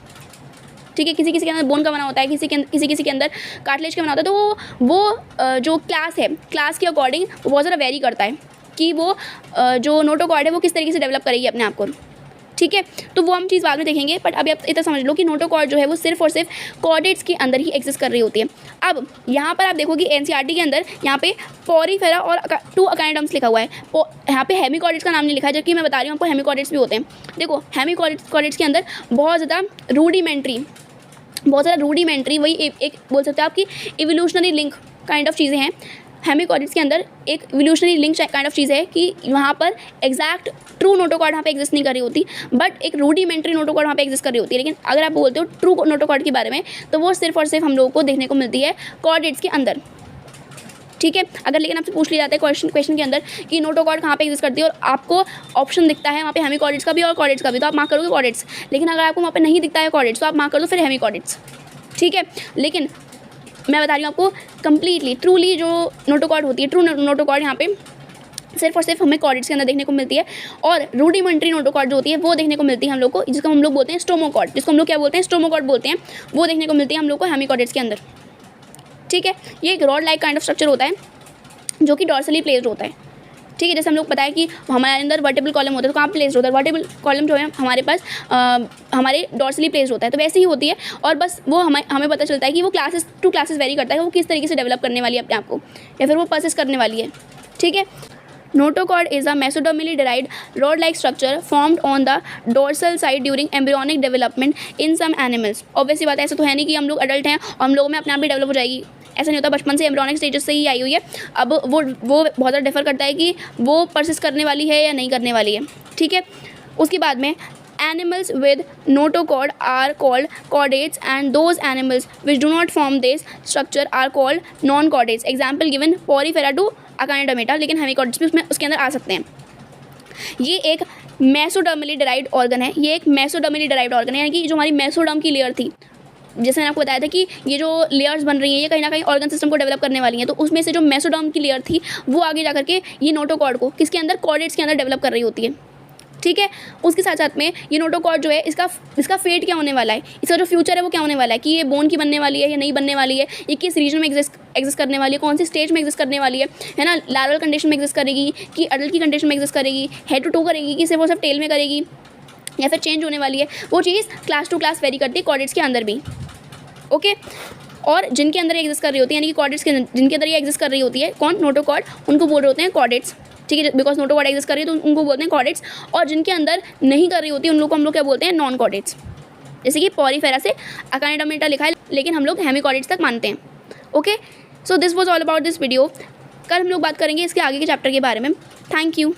ठीक है, किसी किसी के अंदर बोन का बना होता है, किसी के अंदर कार्टिलेज का बना होता है। तो वो जो क्लास है, क्लास के अकॉर्डिंग वो बहुत ज़्यादा वेरी करता है कि वो जो नोटोकॉर्ड है वो किस तरीके से डेवलप करेगी अपने आप को। ठीक है, तो वो हम चीज़ बाद में देखेंगे, बट अभी आप इतना समझ लो कि नोटोकॉर्ड जो है वो सिर्फ और सिर्फ कॉर्डेट्स के अंदर ही एग्जिस्ट कर रही होती है। अब यहाँ पर आप देखो कि एनसीईआरटी के अंदर यहाँ पे पॉरीफेरा और 2 अकाइनोडर्म्स लिखा हुआ है, यहाँ पे हेमिकॉर्डेट्स का नाम नहीं लिखा है, जबकि मैं बता रही हूँ आपको हेमिकॉर्डेट्स भी होते हैं। देखो, हेमिकॉर्डेट्स के अंदर बहुत ज़्यादा रूडिमेंट्री वही एक बोल सकते हैं आपकी इवोल्यूशनरी लिंक काइंड ऑफ चीज़ें हैं। हेमिकॉर्डेट्स के अंदर एक इवोल्यूशनरी लिंक काइंड ऑफ चीज़ है कि वहाँ पर एग्जैक्ट ट्रू नोटोकॉर्ड वहाँ पे एग्जिस्ट नहीं कर रही होती, बट एक रूडिमेंट्री नोटोकॉर्ड वहाँ पे एग्जिस्ट कर रही होती है। लेकिन अगर आप बोलते हो ट्रू नोटोकॉर्ड के बारे में, तो वो सिर्फ और सिर्फ हम लोगों को देखने को मिलती है कॉर्डेट्स के अंदर। ठीक है, अगर लेकिन आपसे पूछ लिया जाता है क्वेश्चन के अंदर कि नोटोकॉर्ड कहाँ पे एग्जिस्ट करती है और आपको ऑप्शन दिखता है वहाँ पे हेमिकॉर्डेट्स का भी और कॉर्डेट्स का भी, तो आप मार्क करोगे कॉर्डेट्स। लेकिन अगर आपको वहाँ पे नहीं दिखता है कॉर्डेट्स, तो आप मार्क कर दो फिर हेमिकॉर्डेट्स। ठीक है, लेकिन मैं बता रही हूँ आपको कंप्लीटली ट्रूली जो नोटोकॉर्ड होती है, ट्रू नोटोकॉर्ड यहाँ पे सिर्फ और सिर्फ हमें कॉर्डेट्स के अंदर देखने को मिलती है। और रूडिमेंट्री नोटोकॉर्ड जो होती है वो देखने को मिलती है हम लोग को, जिसको हम लोग बोलते हैं स्टोमोकॉर्ड, जिसको हम लोग क्या बोलते हैं, स्टोमोकॉर्ड बोलते हैं, वो देखने को मिलती है हम लोग को हेमिकॉर्डेट्स के अंदर। ठीक है, ये एक rod like kind of structure होता है जो कि डॉर्सली प्लेस्ड होता है। ठीक है, जैसे हम लोग पता है कि हमारे अंदर वर्टेब्रल कॉलम होता है, तो कहाँ प्लेस्ड होता है, वर्टेब्रल कॉलम जो है हमारे पास हमारे डॉर्सली प्लेस्ड होता है, तो वैसे ही होती है। और बस वो हमें पता चलता है कि वो टू क्लासेस वेरी करता है, वो किस तरीके से डेवलप करने वाली है अपने आप को, या फिर वो परसिस्ट करने वाली है। ठीक है, notochord is a mesodermally derived rod-like structure formed on the dorsal side during embryonic development in some animals. Obviously बात है, ऐसा तो है नहीं कि हम लोग अडल्ट हैं और हम लोगों में अपने आप भी डेवलप हो जाएगी, ऐसा नहीं होता। बचपन से एम्ब्रियोनिक स्टेजेस से ही आई हुई है। अब वो बहुत ज़्यादा डिफर करता है कि वो परसिस्ट करने वाली है या नहीं करने वाली है। ठीक है, उसके बाद में animals with notochord are called chordates and those animals which do not form this structure are called non-chordates. Example given Porifera to Acanthomata, लेकिन हेमिकॉर्डेट्स भी उसके अंदर आ सकते हैं। ये एक मेसोडर्मली डिराइव्ड ऑर्गन है, ये एक मेसोडर्मली डिराइव्ड ऑर्गन है, यानी कि जो हमारी मेसोडर्म की लेयर थी, जैसे मैंने आपको बताया था कि ये जो लेयर्स बन रही हैं ये कहीं ना कहीं ऑर्गन सिस्टम को डेवलप करने वाली हैं, तो उसमें से जो मेसोडर्म की लेयर थी वो आगे जा करके ये नोटोकॉर्ड को किसके अंदर, कॉर्डेट्स के अंदर डेवलप कर रही होती है। ठीक है, उसके साथ साथ में ये नोटोकॉर्ड जो है इसका फेट क्या होने वाला है, इसका जो फ्यूचर है वो क्या होने वाला है, कि ये बोन की बनने वाली है या नहीं बनने वाली है, ये किस रीजन में एग्जिस्ट करने वाली है, कौन सी स्टेज में एग्जिस्ट करने वाली है ना, लार्वल कंडीशन में एग्जिस्ट करेगी कि अडल्ट की कंडीशन में एग्जिस्ट करेगी, हेड टू टो करेगी कि सिर्फ वो सब टेल में करेगी या फिर चेंज होने वाली है, वो चीज़ क्लास टू क्लास वेरी करती है कॉर्डेट्स के अंदर भी। ओके, और जिनके अंदर ये एग्जिस्ट कर रही होती है, यानी कि कॉर्डेट्स के जिनके अंदर ये एग्जिस्ट कर रही होती है, कौन, नोटोकॉर्ड, उनको बोल रहे होते हैं कॉर्डेट्स। ठीक है, बिकॉज नोटोकॉर्ड एग्जिस्ट कर रही है तो उनको बोलते हैं कॉर्डेट्स, और जिनके अंदर नहीं कर रही होती उन लोग को हम लोग क्या बोलते हैं, नॉन कॉर्डेट्स। जैसे कि पॉरीफेरा से अकानेडोमेटा लिखा है, लेकिन हम लोग हेमिकॉर्डेट्स तक मानते हैं। Okay, so this was all about this video. कल हम लोग बात करेंगे इसके आगे के चैप्टर के बारे में। Thank you.